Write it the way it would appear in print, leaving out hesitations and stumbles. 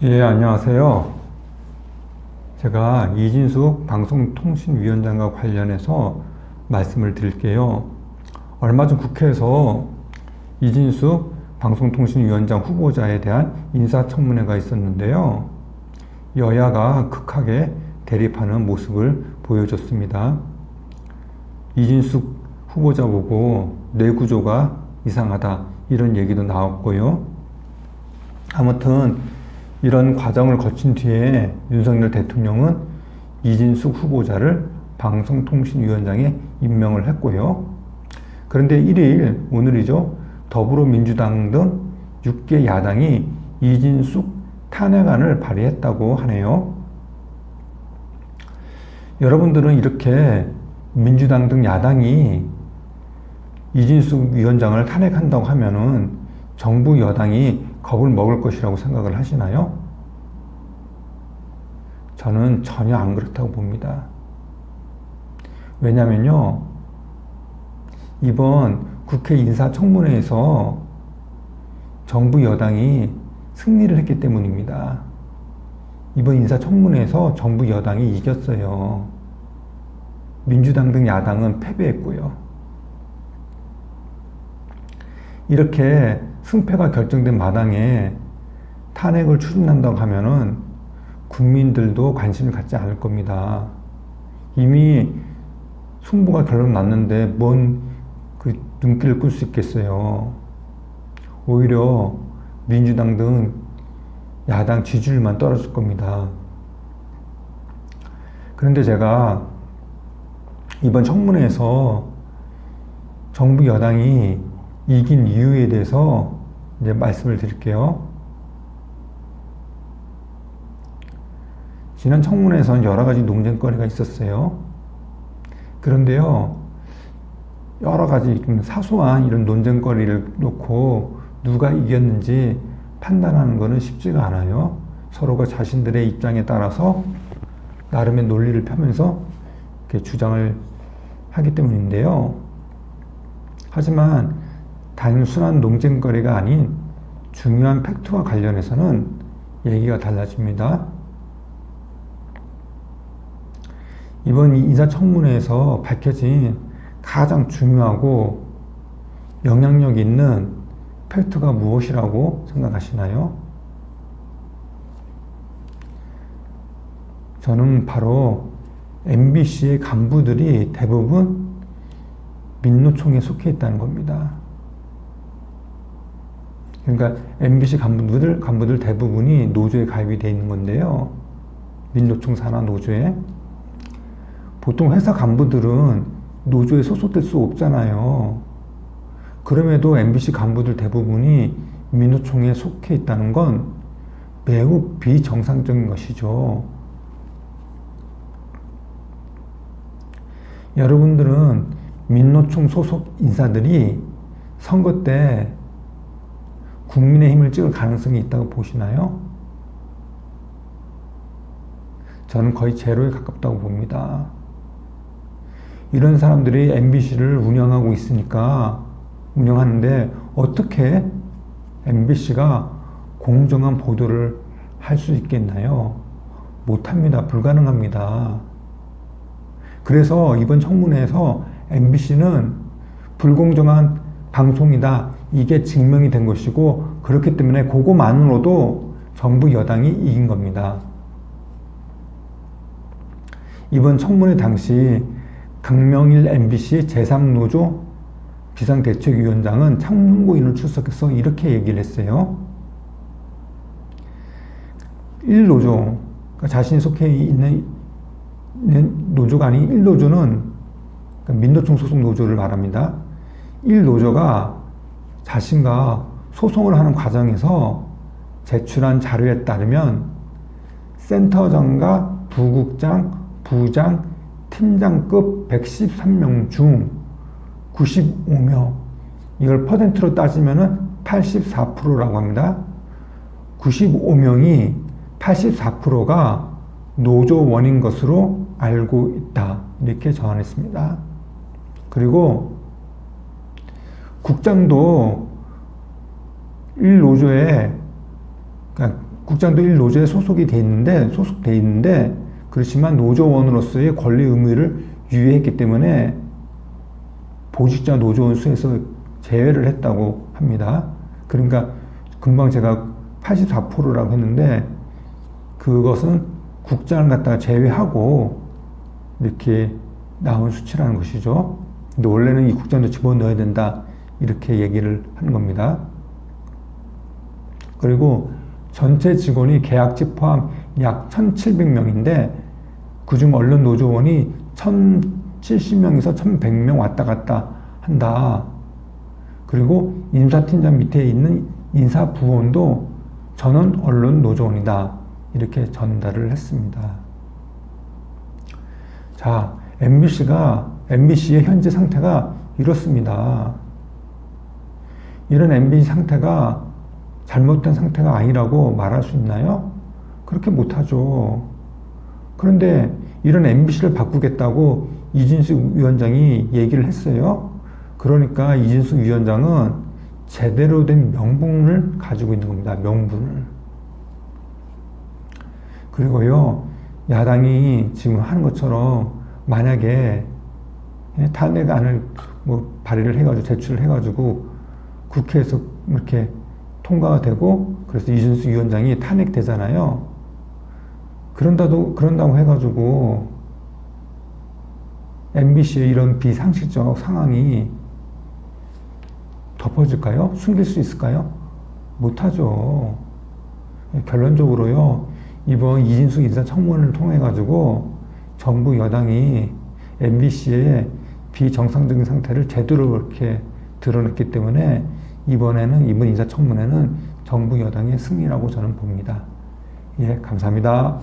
예, 안녕하세요. 제가 이진숙 방송통신위원장과 관련해서 말씀을 드릴게요. 얼마 전 국회에서 이진숙 방송통신위원장 후보자에 대한 인사청문회가 있었는데요. 여야가 극하게 대립하는 모습을 보여줬습니다. 이진숙 후보자 보고 뇌구조가 이상하다 이런 얘기도 나왔고요. 아무튼 이런 과정을 거친 뒤에 윤석열 대통령은 이진숙 후보자를 방송통신위원장에 임명을 했고요. 그런데 1일, 오늘이죠. 더불어민주당 등 6개 야당이 이진숙 탄핵안을 발의했다고 하네요. 여러분들은 이렇게 민주당 등 야당이 이진숙 위원장을 탄핵한다고 하면은 정부 여당이 겁을 먹을 것이라고 생각을 하시나요? 저는 전혀 안 그렇다고 봅니다. 왜냐면요, 이번 국회 인사청문회에서 정부 여당이 승리를 했기 때문입니다. 이번 인사청문회에서 정부 여당이 이겼어요. 민주당 등 야당은 패배했고요. 이렇게 승패가 결정된 마당에 탄핵을 추진한다고 하면은 국민들도 관심을 갖지 않을 겁니다. 이미 승부가 결론 났는데 뭔 그 눈길을 끌 수 있겠어요. 오히려 민주당 등 야당 지지율만 떨어질 겁니다. 그런데 제가 이번 청문회에서 정부 여당이 이긴 이유에 대해서 이제 말씀을 드릴게요. 지난 청문회에서는 여러 가지 논쟁거리가 있었어요. 그런데요, 여러 가지 좀 사소한 이런 논쟁거리를 놓고 누가 이겼는지 판단하는 것은 쉽지가 않아요. 서로가 자신들의 입장에 따라서 나름의 논리를 펴면서 이렇게 주장을 하기 때문인데요. 하지만 단순한 논쟁거리가 아닌 중요한 팩트와 관련해서는 얘기가 달라집니다. 이번 인사청문회에서 밝혀진 가장 중요하고 영향력 있는 팩트가 무엇이라고 생각하시나요? 저는 바로 MBC의 간부들이 대부분 민노총에 속해 있다는 겁니다. 그러니까 MBC 간부들 대부분이 노조에 가입이 되어 있는 건데요. 민노총 산하 노조에. 보통 회사 간부들은 노조에 소속될 수 없잖아요. 그럼에도 MBC 간부들 대부분이 민노총에 속해 있다는 건 매우 비정상적인 것이죠. 여러분들은 민노총 소속 인사들이 선거 때 국민의힘을 찍을 가능성이 있다고 보시나요? 저는 거의 제로에 가깝다고 봅니다. 이런 사람들이 MBC를 운영하고 있으니까 운영하는데 어떻게 MBC가 공정한 보도를 할 수 있겠나요? 못합니다. 불가능합니다. 그래서 이번 청문회에서 MBC는 불공정한 방송이다. 이게 증명이 된 것이고 그렇기 때문에 그거만으로도 정부 여당이 이긴 겁니다. 이번 청문회 당시 강명일 MBC 제3노조 비상대책위원장은 참고인을 출석해서 이렇게 얘기를 했어요. 1노조, 그러니까 자신이 속해 있는 노조가 아닌 1노조는 그러니까 민노총 소속 노조를 말합니다. 1노조가 자신과 소송을 하는 과정에서 제출한 자료에 따르면 센터장과 부국장, 부장, 팀장급 113명 중 95명, 이걸 퍼센트로 따지면은 84%라고 합니다. 95명이 84%가 노조원인 것으로 알고 있다. 이렇게 전했습니다. 그리고 국장도 1노조에 그러니까 국장도 1노조에 소속돼 있는데 그렇지만 노조원으로서의 권리 의무를 유예했기 때문에 보직자 노조원 수에서 제외를 했다고 합니다. 그러니까 금방 제가 84%라고 했는데 그것은 국장을 갖다가 제외하고 이렇게 나온 수치라는 것이죠. 근데 원래는 이 국장도 집어넣어야 된다 이렇게 얘기를 하는 겁니다. 그리고 전체 직원이 계약직 포함 약 1,700명인데 그중 언론 노조원이 1,070명에서 1,100명 왔다 갔다 한다. 그리고 인사팀장 밑에 있는 인사부원도 전원 언론 노조원이다. 이렇게 전달을 했습니다. 자, MBC의 현재 상태가 이렇습니다. 이런 MBC 상태가 잘못된 상태가 아니라고 말할 수 있나요? 그렇게 못하죠. 그런데 이런 MBC를 바꾸겠다고 이진숙 위원장이 얘기를 했어요. 그러니까 이진숙 위원장은 제대로 된 명분을 가지고 있는 겁니다. 명분을. 그리고요, 야당이 지금 하는 것처럼 만약에 탄핵안을 발의를 해가지고 제출을 해가지고 국회에서 이렇게 통과가 되고 그래서 이준수 위원장이 탄핵되잖아요. 그런다고 해가지고 MBC의 이런 비상식적 상황이 덮어질까요? 숨길 수 있을까요? 못하죠. 결론적으로요, 이번 이진숙 인사청문회를 통해가지고 정부 여당이 MBC의 비정상적인 상태를 제대로 이렇게 드러냈기 때문에 이번 인사청문회는 정부 여당의 승리라고 저는 봅니다. 예, 감사합니다.